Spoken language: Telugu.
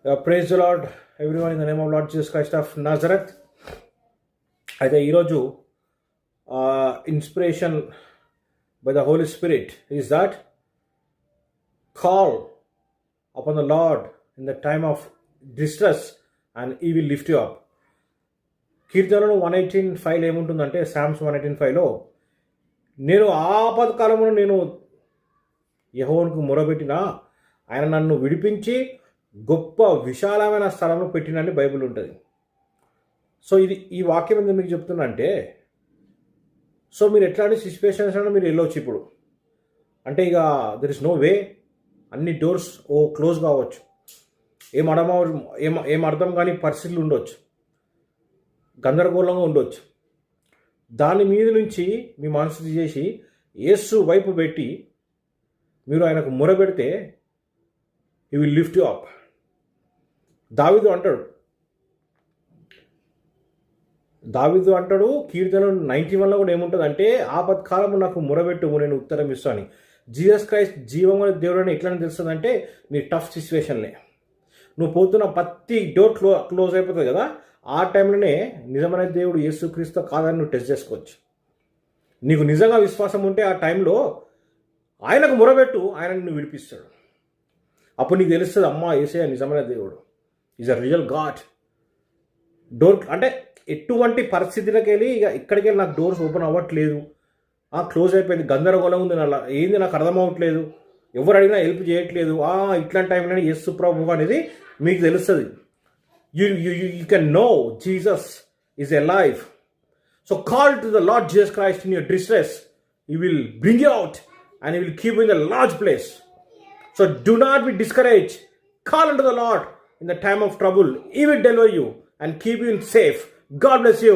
Praise the Lord, everyone, in the name of Lord Jesus Christ of Nazareth. అయితే ఈరోజు inspiration by the holy spirit is that call upon the lord in the time of distress and he will lift you up. కీర్తనలు 118:5 ఏముంటుందంటే, సామ్స్ 118:5లో, నేను ఆపత్కాలమును నేను యెహోవాకు మొరబెట్టిన ఆయన నన్ను విడిపించి గొప్ప విశాలమైన స్థలంలో పెట్టినని బైబిల్ ఉంటుంది. సో ఈ వాక్యం ఎందుకు మీకు చెప్తున్నా అంటే, సో మీరు ఎట్లాంటి సిచ్యువేషన్స్ అయినా మీరు వెళ్ళొచ్చు. ఇప్పుడు అంటే ఇక దెర్ ఇస్ నో వే, అన్ని డోర్స్ క్లోజ్ కావచ్చు, ఏం అర్థం కాని పరిస్థితులు ఉండొచ్చు, గందరగోళంగా ఉండొచ్చు. దాని మీద నుంచి మీ మనసు చేసి యేసు వైపు పెట్టి మీరు ఆయనకు మొరబెడితే he will lift you up. దావీదు అంటాడు కీర్తన 91లో కూడా ఏముంటుంది అంటే, ఆపత్కాలము నాకు మొరబెట్టుము నేను ఉత్తరం ఇస్తాను. జీసస్ క్రైస్ట్ జీవమైన దేవుడు అని ఎట్లా తెలుస్తుంది అంటే, నీ టఫ్ సిచ్యువేషన్లే నువ్వు పోతున్న ప్రతి డోర్ క్లోజ్ అయిపోతుంది కదా, ఆ టైంలోనే నిజమైన దేవుడు యేసుక్రీస్తు కాదని నువ్వు టెస్ట్ చేసుకోవచ్చు. నీకు నిజంగా విశ్వాసం ఉంటే ఆ టైంలో ఆయనకు మొరబెట్టు, ఆయనకు నువ్వు విడిపిస్తాడు. అప్పుడు నీకు తెలుస్తుంది, అమ్మా యేసయ్య నిజమైన దేవుడు, is a real God. Door అంటే ఎటువంటి పరిస్థితులకు వెళ్ళి ఇక ఇక్కడికి వెళ్ళి నాకు డోర్స్ ఓపెన్ అవ్వట్లేదు, క్లోజ్ అయిపోయింది, గందరగోళం ఉంది, ఏంది నాకు అర్థం అవ్వట్లేదు, ఎవరు అడిగినా హెల్ప్ చేయట్లేదు, ఇట్లాంటి టైంలో యేసు ప్రభు అనేది మీకు తెలుస్తుంది. You can know Jesus is alive. So call to the lord Jesus Christ in your distress. He will bring you out and He will keep you in a large place. So do not be discouraged. Call unto the Lord in the time of trouble. He will deliver you and keep you safe. God bless you.